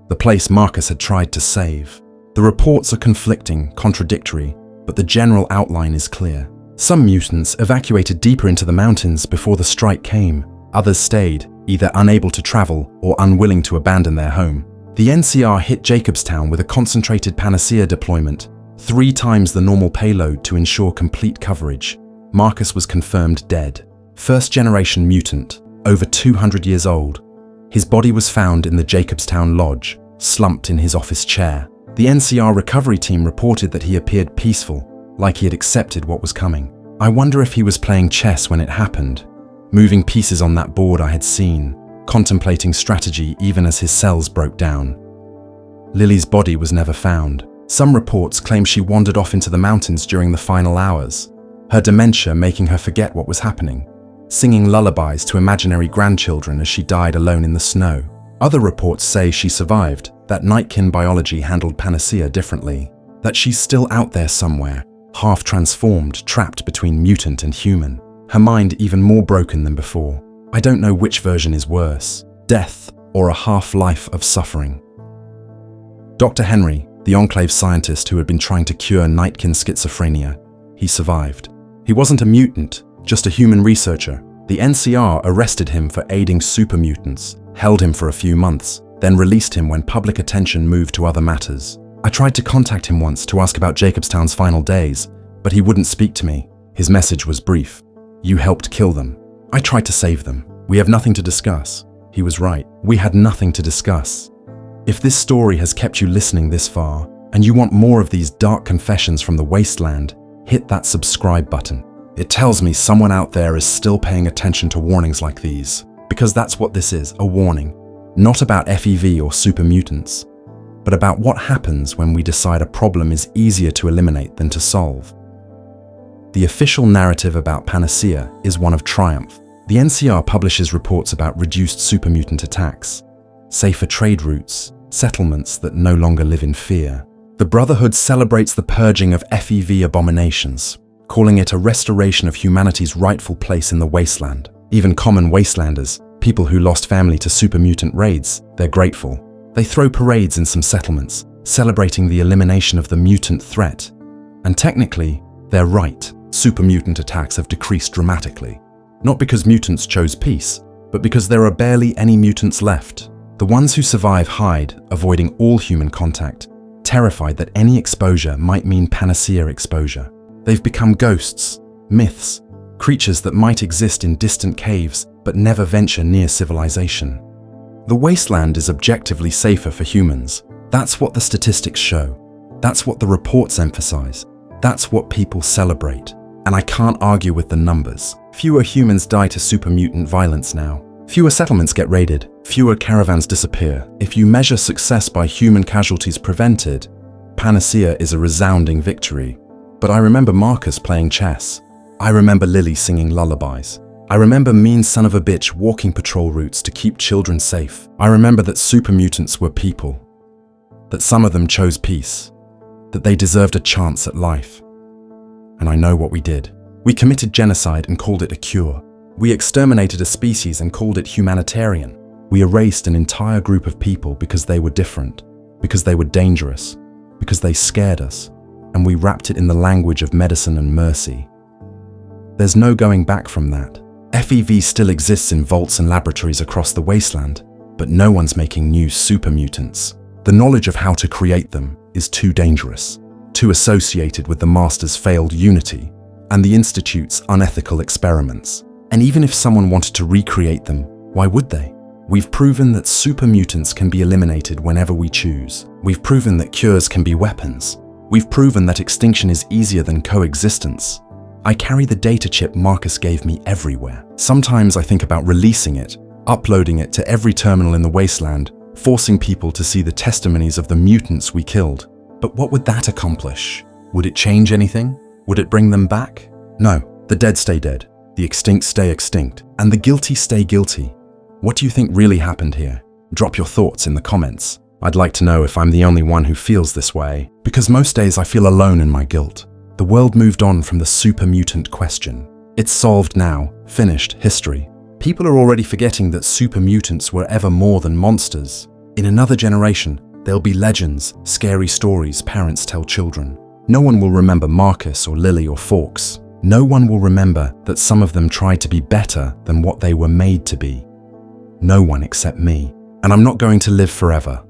the place Marcus had tried to save. The reports are conflicting, contradictory, but the general outline is clear. Some mutants evacuated deeper into the mountains before the strike came. Others stayed, either unable to travel or unwilling to abandon their home. The NCR hit Jacobstown with a concentrated Panacea deployment, 3 times the normal payload to ensure complete coverage. Marcus was confirmed dead. First-generation mutant, over 200 years old. His body was found in the Jacobstown Lodge, slumped in his office chair. The NCR recovery team reported that he appeared peaceful, like he had accepted what was coming. I wonder if he was playing chess when it happened, moving pieces on that board I had seen, contemplating strategy even as his cells broke down. Lily's body was never found. Some reports claim she wandered off into the mountains during the final hours, her dementia making her forget what was happening, singing lullabies to imaginary grandchildren as she died alone in the snow. Other reports say she survived, that Nightkin biology handled Panacea differently, that she's still out there somewhere, half transformed, trapped between mutant and human, her mind even more broken than before. I don't know which version is worse, death or a half-life of suffering. Dr. Henry, the Enclave scientist who had been trying to cure Nightkin schizophrenia, he survived. He wasn't a mutant, just a human researcher. The NCR arrested him for aiding super mutants, held him for a few months, then released him when public attention moved to other matters. I tried to contact him once to ask about Jacobstown's final days, but he wouldn't speak to me. His message was brief. "You helped kill them. I tried to save them. We have nothing to discuss." He was right. We had nothing to discuss. If this story has kept you listening this far, and you want more of these dark confessions from the wasteland, hit that subscribe button. It tells me someone out there is still paying attention to warnings like these, because that's what this is, a warning. Not about FEV or super mutants, but about what happens when we decide a problem is easier to eliminate than to solve. The official narrative about Panacea is one of triumph. The NCR publishes reports about reduced super mutant attacks, safer trade routes, settlements that no longer live in fear. The Brotherhood celebrates the purging of FEV abominations, calling it a restoration of humanity's rightful place in the wasteland. Even common wastelanders, people who lost family to super mutant raids, they're grateful. They throw parades in some settlements, celebrating the elimination of the mutant threat. And technically, they're right. Super mutant attacks have decreased dramatically. Not because mutants chose peace, but because there are barely any mutants left. The ones who survive hide, avoiding all human contact, terrified that any exposure might mean Panacea exposure. They've become ghosts, myths, creatures that might exist in distant caves but never venture near civilization. The wasteland is objectively safer for humans. That's what the statistics show. That's what the reports emphasize. That's what people celebrate. And I can't argue with the numbers. Fewer humans die to super mutant violence now. Fewer settlements get raided. Fewer caravans disappear. If you measure success by human casualties prevented, Panacea is a resounding victory. But I remember Marcus playing chess. I remember Lily singing lullabies. I remember mean son of a bitch walking patrol routes to keep children safe. I remember that super mutants were people. That some of them chose peace. That they deserved a chance at life. And I know what we did. We committed genocide and called it a cure. We exterminated a species and called it humanitarian. We erased an entire group of people because they were different, because they were dangerous, because they scared us, and we wrapped it in the language of medicine and mercy. There's no going back from that. FEV still exists in vaults and laboratories across the wasteland, but no one's making new super mutants. The knowledge of how to create them is too dangerous, too associated with the Master's failed unity and the Institute's unethical experiments. And even if someone wanted to recreate them, why would they? We've proven that super mutants can be eliminated whenever we choose. We've proven that cures can be weapons. We've proven that extinction is easier than coexistence. I carry the data chip Marcus gave me everywhere. Sometimes I think about releasing it, uploading it to every terminal in the wasteland, forcing people to see the testimonies of the mutants we killed. But what would that accomplish? Would it change anything? Would it bring them back? No, the dead stay dead, the extinct stay extinct, and the guilty stay guilty. What do you think really happened here? Drop your thoughts in the comments. I'd like to know if I'm the only one who feels this way, because most days I feel alone in my guilt. The world moved on from the super mutant question. It's solved now, finished, history. People are already forgetting that super mutants were ever more than monsters. In another generation, there'll be legends, scary stories parents tell children. No one will remember Marcus or Lily or Fawkes. No one will remember that some of them tried to be better than what they were made to be. No one except me. And I'm not going to live forever.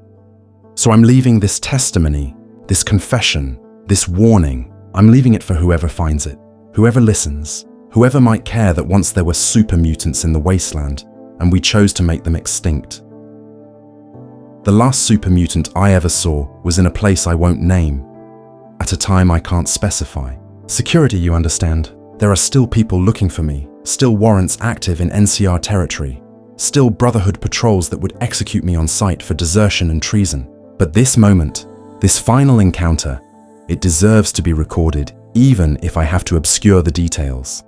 So I'm leaving this testimony, this confession, this warning. I'm leaving it for whoever finds it, whoever listens, whoever might care that once there were super mutants in the wasteland, and we chose to make them extinct. The last super mutant I ever saw was in a place I won't name, at a time I can't specify. Security, you understand. There are still people looking for me, still warrants active in NCR territory, still Brotherhood patrols that would execute me on sight for desertion and treason. But this moment, this final encounter, it deserves to be recorded, even if I have to obscure the details.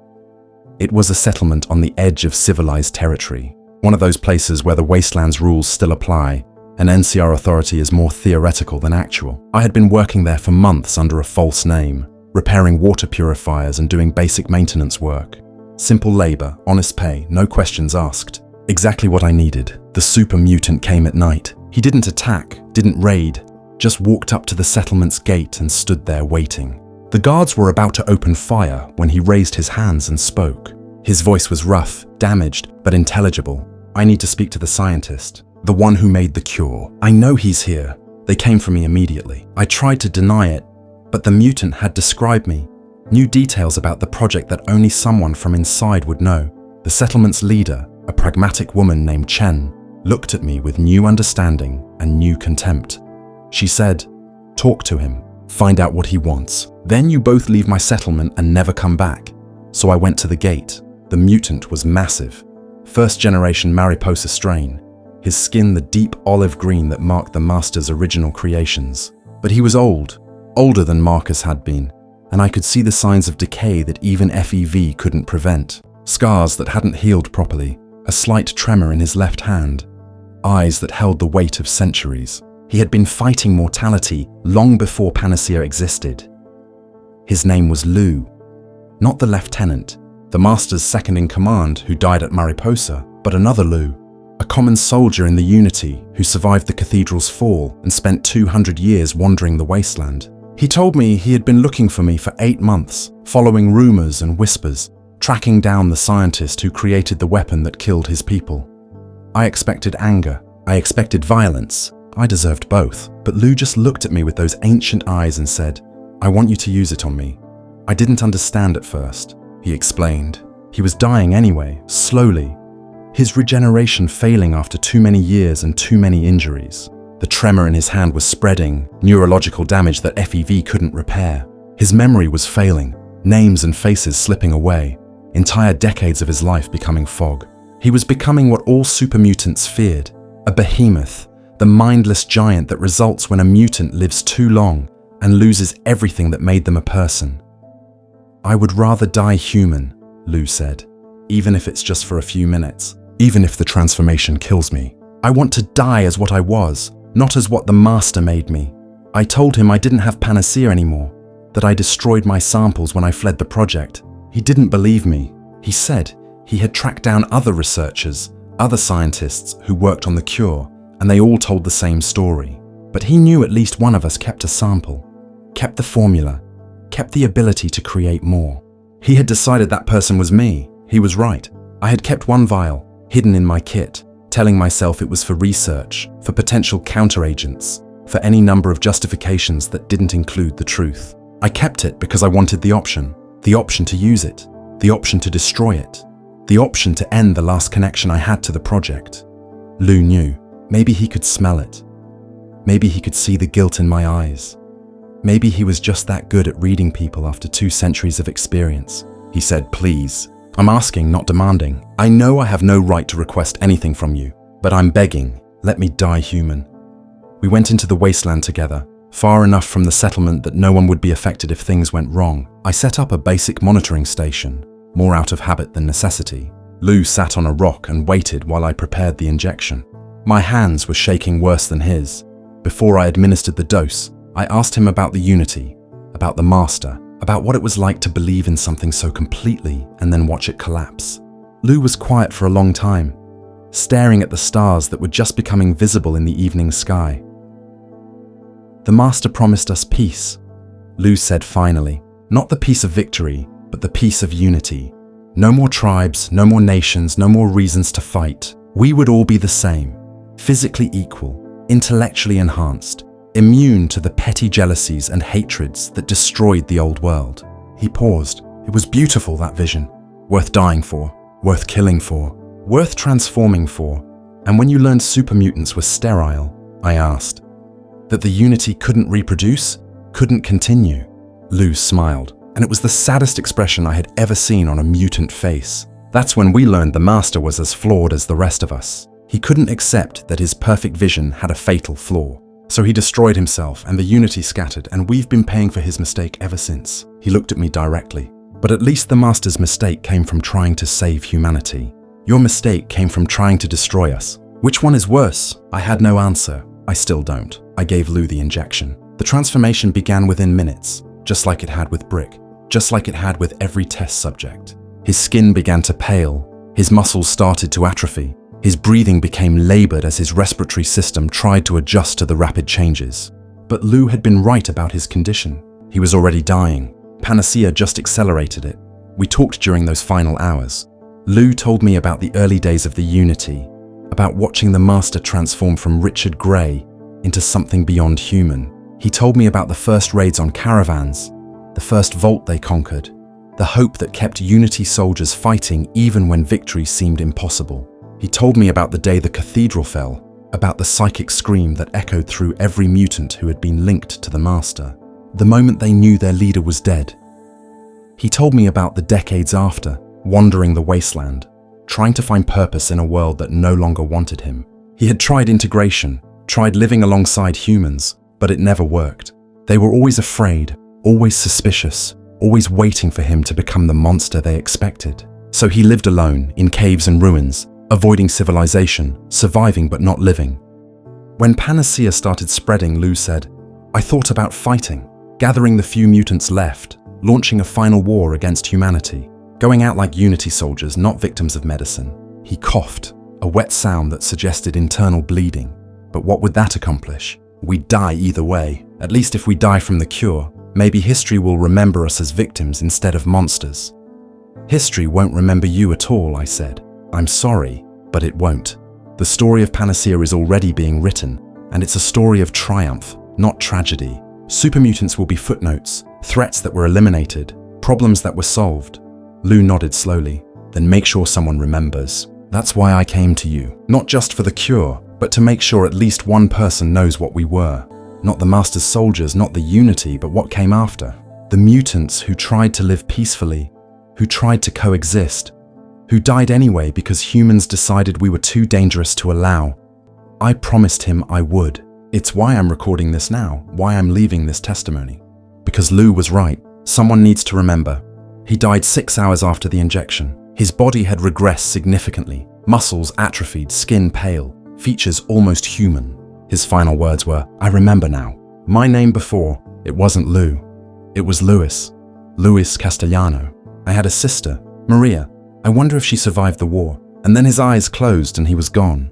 It was a settlement on the edge of civilized territory, one of those places where the wasteland's rules still apply, and NCR authority is more theoretical than actual. I had been working there for months under a false name, repairing water purifiers and doing basic maintenance work. Simple labor, honest pay, no questions asked. Exactly what I needed. The super mutant came at night. He didn't attack, didn't raid, just walked up to the settlement's gate and stood there waiting. The guards were about to open fire when he raised his hands and spoke. His voice was rough, damaged, but intelligible. I need to speak to the scientist, the one who made the cure. I know he's here. They came for me immediately. I tried to deny it, but the mutant had described me, new details about the project that only someone from inside would know. The settlement's leader, a pragmatic woman named Chen, looked at me with new understanding and new contempt. She said, "Talk to him, find out what he wants. Then you both leave my settlement and never come back." So I went to the gate. The mutant was massive. First generation Mariposa strain. His skin the deep olive green that marked the Master's original creations. But he was old, older than Marcus had been, and I could see the signs of decay that even FEV couldn't prevent. Scars that hadn't healed properly, a slight tremor in his left hand, eyes that held the weight of centuries. He had been fighting mortality long before Panacea existed. His name was Lou, not the lieutenant, the Master's second in command who died at Mariposa, but another Lou, a common soldier in the Unity who survived the cathedral's fall and spent 200 years wandering the wasteland. He told me he had been looking for me for 8 months, following rumors and whispers, tracking down the scientist who created the weapon that killed his people. I expected anger. I expected violence. I deserved both. But Lou just looked at me with those ancient eyes and said, "I want you to use it on me." I didn't understand at first, he explained. He was dying anyway, slowly. His regeneration failing after too many years and too many injuries. The tremor in his hand was spreading, neurological damage that FEV couldn't repair. His memory was failing, names and faces slipping away, entire decades of his life becoming fog. He was becoming what all super mutants feared, a behemoth, the mindless giant that results when a mutant lives too long and loses everything that made them a person. I would rather die human, Lou said, even if it's just for a few minutes, even if the transformation kills me. I want to die as what I was, not as what the master made me. I told him I didn't have Panacea anymore, that I destroyed my samples when I fled the project. He didn't believe me. He said he had tracked down other researchers, other scientists who worked on the cure, and they all told the same story. But he knew at least one of us kept a sample, kept the formula, kept the ability to create more. He had decided that person was me. He was right. I had kept one vial, hidden in my kit, telling myself it was for research, for potential counteragents, for any number of justifications that didn't include the truth. I kept it because I wanted the option to use it, the option to destroy it, the option to end the last connection I had to the project. Lou knew. Maybe he could smell it. Maybe he could see the guilt in my eyes. Maybe he was just that good at reading people after 2 centuries of experience. He said, "Please. I'm asking, not demanding. I know I have no right to request anything from you, but I'm begging. Let me die human." We went into the wasteland together, far enough from the settlement that no one would be affected if things went wrong. I set up a basic monitoring station, more out of habit than necessity. Lou sat on a rock and waited while I prepared the injection. My hands were shaking worse than his. Before I administered the dose, I asked him about the Unity, about the Master, about what it was like to believe in something so completely and then watch it collapse. Lou was quiet for a long time, staring at the stars that were just becoming visible in the evening sky. "The Master promised us peace," Lou said finally. "Not the peace of victory, but the peace of unity. No more tribes, no more nations, no more reasons to fight. We would all be the same, physically equal, intellectually enhanced, immune to the petty jealousies and hatreds that destroyed the old world." He paused. It was beautiful, that vision. Worth dying for, worth killing for, worth transforming for. "And when you learned super mutants were sterile," I asked, "that the Unity couldn't reproduce, couldn't continue?" Lou smiled, and it was the saddest expression I had ever seen on a mutant face. "That's when we learned the Master was as flawed as the rest of us. He couldn't accept that his perfect vision had a fatal flaw. So he destroyed himself and the Unity scattered, and we've been paying for his mistake ever since." He looked at me directly. "But at least the Master's mistake came from trying to save humanity. Your mistake came from trying to destroy us. Which one is worse?" I had no answer. I still don't. I gave Lou the injection. The transformation began within minutes, just like it had with Brick, just like it had with every test subject. His skin began to pale, his muscles started to atrophy, his breathing became labored as his respiratory system tried to adjust to the rapid changes. But Lou had been right about his condition. He was already dying. Panacea just accelerated it. We talked during those final hours. Lou told me about the early days of the Unity, about watching the Master transform from Richard Grey into something beyond human. He told me about the first raids on caravans, the first vault they conquered, the hope that kept Unity soldiers fighting even when victory seemed impossible. He told me about the day the cathedral fell, about the psychic scream that echoed through every mutant who had been linked to the Master, the moment they knew their leader was dead. He told me about the decades after, wandering the wasteland, trying to find purpose in a world that no longer wanted him. He had tried integration, tried living alongside humans, but it never worked. They were always afraid, always suspicious, always waiting for him to become the monster they expected. So he lived alone, in caves and ruins, avoiding civilization, surviving but not living. When Panacea started spreading, Lou said, "I thought about fighting, gathering the few mutants left, launching a final war against humanity, going out like Unity soldiers, not victims of medicine." He coughed, a wet sound that suggested internal bleeding. "But what would that accomplish? We'd die either way. At least if we die from the cure, maybe history will remember us as victims instead of monsters." "History won't remember you at all," I said. "I'm sorry, but it won't. The story of Panacea is already being written, and it's a story of triumph, not tragedy. Super mutants will be footnotes, threats that were eliminated, problems that were solved." Lou nodded slowly. "Then make sure someone remembers. That's why I came to you. Not just for the cure, but to make sure at least one person knows what we were. Not the Master's soldiers, not the Unity, but what came after. The mutants who tried to live peacefully, who tried to coexist, who died anyway because humans decided we were too dangerous to allow. I promised him I would. It's why I'm recording this now, why I'm leaving this testimony. Because Lou was right. Someone needs to remember. He died 6 hours after the injection. His body had regressed significantly. Muscles atrophied, skin pale, features almost human. His final words were, "I remember now. My name before, it wasn't Lou. It was Luis Castellano. I had a sister, Maria. I wonder if she survived the war." And then his eyes closed and he was gone.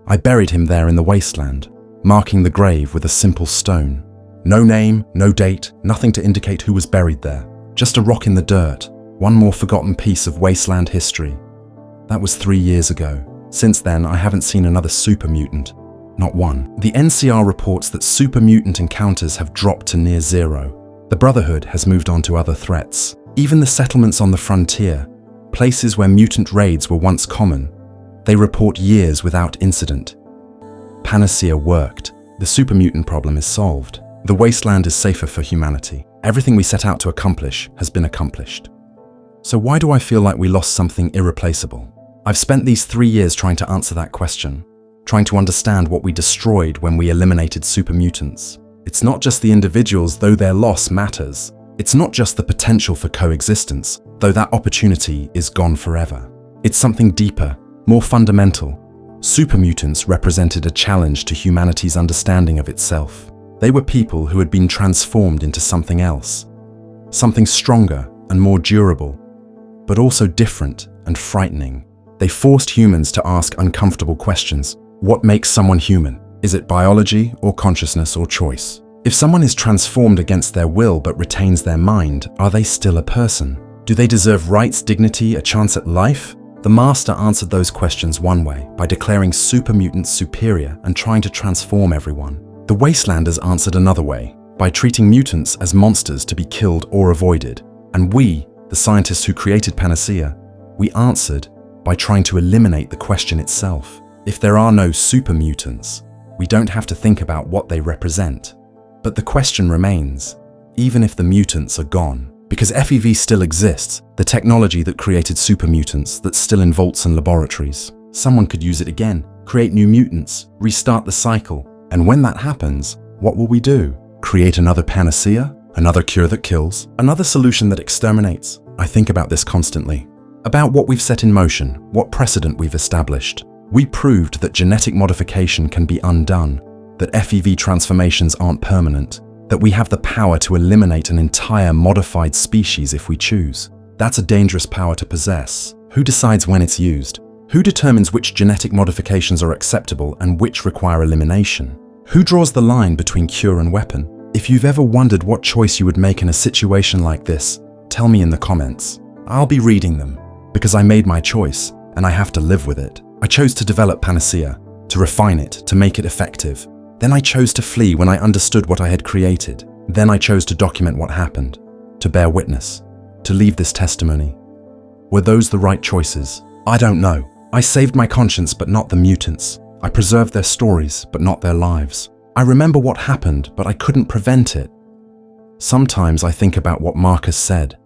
I buried him there in the wasteland, marking the grave with a simple stone. No name, no date, nothing to indicate who was buried there. Just a rock in the dirt, one more forgotten piece of wasteland history. That was 3 years ago. Since then, I haven't seen another super mutant. Not one. The NCR reports that super mutant encounters have dropped to near zero. The Brotherhood has moved on to other threats. Even the settlements on the frontier, places where mutant raids were once common, they report years without incident. Panacea worked. The super mutant problem is solved. The wasteland is safer for humanity. Everything we set out to accomplish has been accomplished. So why do I feel like we lost something irreplaceable? I've spent these 3 years trying to answer that question, trying to understand what we destroyed when we eliminated super mutants. It's not just the individuals, though their loss matters. It's not just the potential for coexistence, though that opportunity is gone forever. It's something deeper, more fundamental. Super mutants represented a challenge to humanity's understanding of itself. They were people who had been transformed into something else, something stronger and more durable, but also different and frightening. They forced humans to ask uncomfortable questions. What makes someone human? Is it biology or consciousness or choice? If someone is transformed against their will but retains their mind, are they still a person? Do they deserve rights, dignity, a chance at life? The Master answered those questions one way, by declaring super mutants superior and trying to transform everyone. The Wastelanders answered another way, by treating mutants as monsters to be killed or avoided. And we, the scientists who created Panacea, we answered by trying to eliminate the question itself. If there are no super mutants, we don't have to think about what they represent. But the question remains, even if the mutants are gone. Because FEV still exists, the technology that created super mutants that's still in vaults and laboratories. Someone could use it again, create new mutants, restart the cycle. And when that happens, what will we do? Create another Panacea? Another cure that kills? Another solution that exterminates? I think about this constantly. About what we've set in motion, what precedent we've established. We proved that genetic modification can be undone, that FEV transformations aren't permanent, that we have the power to eliminate an entire modified species if we choose. That's a dangerous power to possess. Who decides when it's used? Who determines which genetic modifications are acceptable and which require elimination? Who draws the line between cure and weapon? If you've ever wondered what choice you would make in a situation like this, tell me in the comments. I'll be reading them, because I made my choice, and I have to live with it. I chose to develop Panacea, to refine it, to make it effective. Then I chose to flee when I understood what I had created. Then I chose to document what happened, to bear witness, to leave this testimony. Were those the right choices? I don't know. I saved my conscience, but not the mutants. I preserved their stories, but not their lives. I remember what happened, but I couldn't prevent it. Sometimes I think about what Marcus said,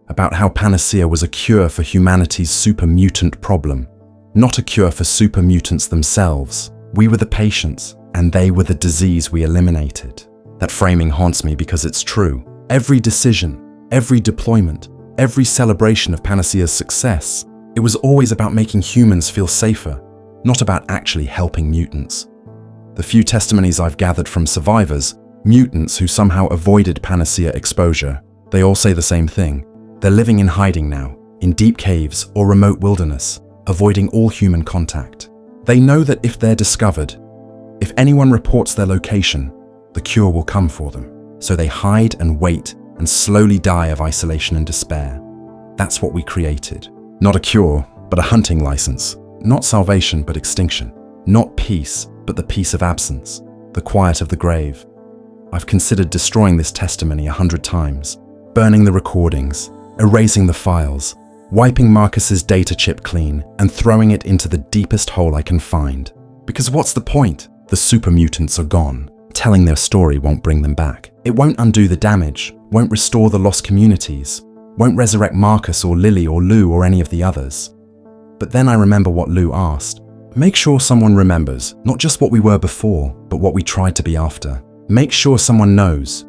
about how Panacea was a cure for humanity's super mutant problem, not a cure for super mutants themselves. We were the patients, and they were the disease we eliminated. That framing haunts me because it's true. Every decision, every deployment, every celebration of Panacea's success, it was always about making humans feel safer, not about actually helping mutants. The few testimonies I've gathered from survivors, mutants who somehow avoided Panacea exposure, they all say the same thing. They're living in hiding now, in deep caves or remote wilderness, avoiding all human contact. They know that if they're discovered, if anyone reports their location, the cure will come for them. So they hide and wait and slowly die of isolation and despair. That's what we created. Not a cure, but a hunting license. Not salvation, but extinction. Not peace, but the peace of absence, the quiet of the grave. I've considered destroying this testimony 100 times, burning the recordings, erasing the files, wiping Marcus's data chip clean, and throwing it into the deepest hole I can find. Because what's the point? The super mutants are gone. Telling their story won't bring them back. It won't undo the damage, won't restore the lost communities, won't resurrect Marcus or Lily or Lou or any of the others. But then I remember what Lou asked. Make sure someone remembers, not just what we were before, but what we tried to be after. Make sure someone knows.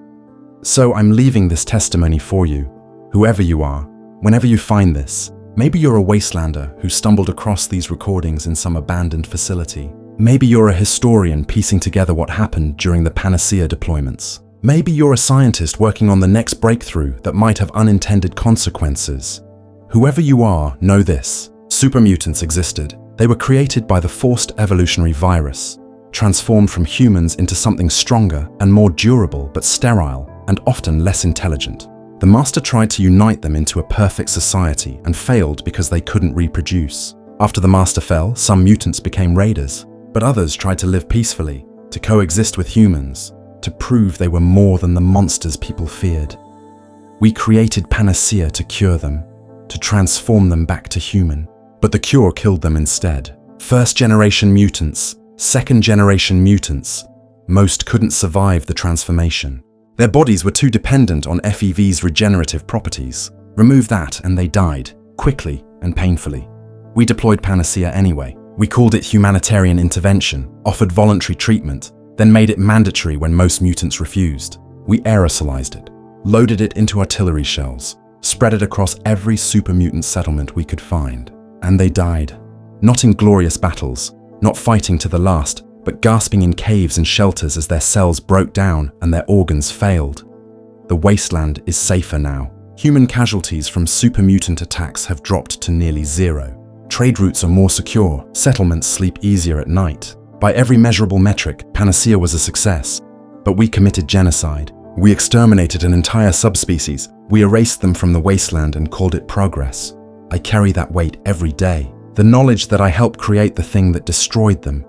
So I'm leaving this testimony for you, Whoever you are, whenever you find this, maybe you're a wastelander who stumbled across these recordings in some abandoned facility. Maybe you're a historian piecing together what happened during the Panacea deployments. Maybe you're a scientist working on the next breakthrough that might have unintended consequences. Whoever you are, know this. Super mutants existed. They were created by the Forced Evolutionary Virus, transformed from humans into something stronger and more durable but sterile and often less intelligent. The Master tried to unite them into a perfect society and failed because they couldn't reproduce. After the Master fell, some mutants became raiders, but others tried to live peacefully, to coexist with humans, to prove they were more than the monsters people feared. We created Panacea to cure them, to transform them back to human. But the cure killed them instead. First-generation mutants, second-generation mutants, most couldn't survive the transformation. Their bodies were too dependent on FEV's regenerative properties. Remove that and they died, quickly and painfully. We deployed Panacea anyway. We called it humanitarian intervention, offered voluntary treatment, then made it mandatory when most mutants refused. We aerosolized it, loaded it into artillery shells, spread it across every super mutant settlement we could find. And they died. Not in glorious battles, not fighting to the last, but gasping in caves and shelters as their cells broke down and their organs failed. The wasteland is safer now. Human casualties from super mutant attacks have dropped to nearly zero. Trade routes are more secure, settlements sleep easier at night. By every measurable metric, Panacea was a success. But we committed genocide. We exterminated an entire subspecies. We erased them from the wasteland and called it progress. I carry that weight every day. The knowledge that I helped create the thing that destroyed them,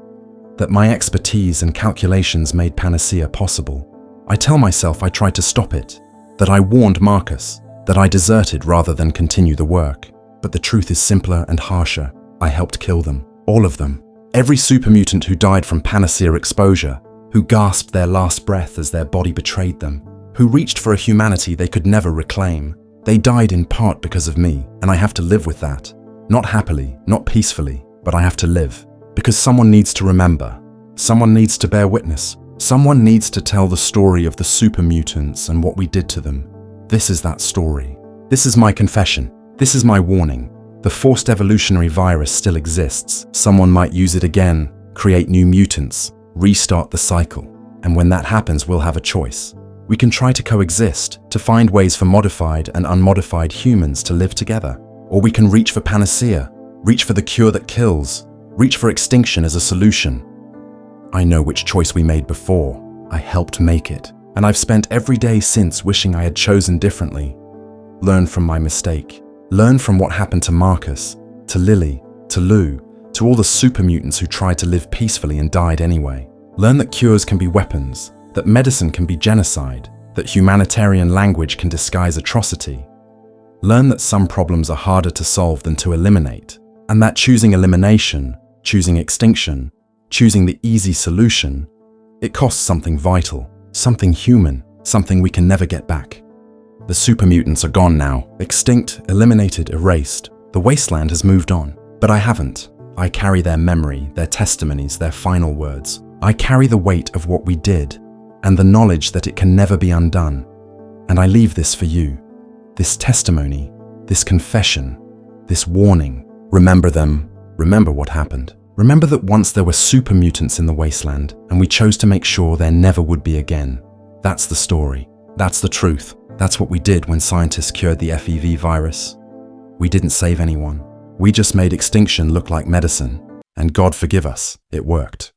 that my expertise and calculations made Panacea possible. I tell myself I tried to stop it, that I warned Marcus, that I deserted rather than continue the work. But the truth is simpler and harsher. I helped kill them, all of them. Every super mutant who died from Panacea exposure, who gasped their last breath as their body betrayed them, who reached for a humanity they could never reclaim. They died in part because of me, and I have to live with that. Not happily, not peacefully, but I have to live. Because someone needs to remember. Someone needs to bear witness. Someone needs to tell the story of the super mutants and what we did to them. This is that story. This is my confession. This is my warning. The Forced Evolutionary Virus still exists. Someone might use it again, create new mutants, restart the cycle. And when that happens, we'll have a choice. We can try to coexist, to find ways for modified and unmodified humans to live together. Or we can reach for Panacea, reach for the cure that kills, reach for extinction as a solution. I know which choice we made before. I helped make it. And I've spent every day since wishing I had chosen differently. Learn from my mistake. Learn from what happened to Marcus, to Lily, to Lou, to all the super mutants who tried to live peacefully and died anyway. Learn that cures can be weapons, that medicine can be genocide, that humanitarian language can disguise atrocity. Learn that some problems are harder to solve than to eliminate, and that choosing elimination, choosing extinction, choosing the easy solution, it costs something vital, something human, something we can never get back. The super mutants are gone now, extinct, eliminated, erased. The wasteland has moved on, but I haven't. I carry their memory, their testimonies, their final words. I carry the weight of what we did, and the knowledge that it can never be undone. And I leave this for you. This testimony, this confession, this warning. Remember them. Remember what happened. Remember that once there were super mutants in the wasteland, and we chose to make sure there never would be again. That's the story. That's the truth. That's what we did when scientists cured the FEV virus. We didn't save anyone. We just made extinction look like medicine. And God forgive us, it worked.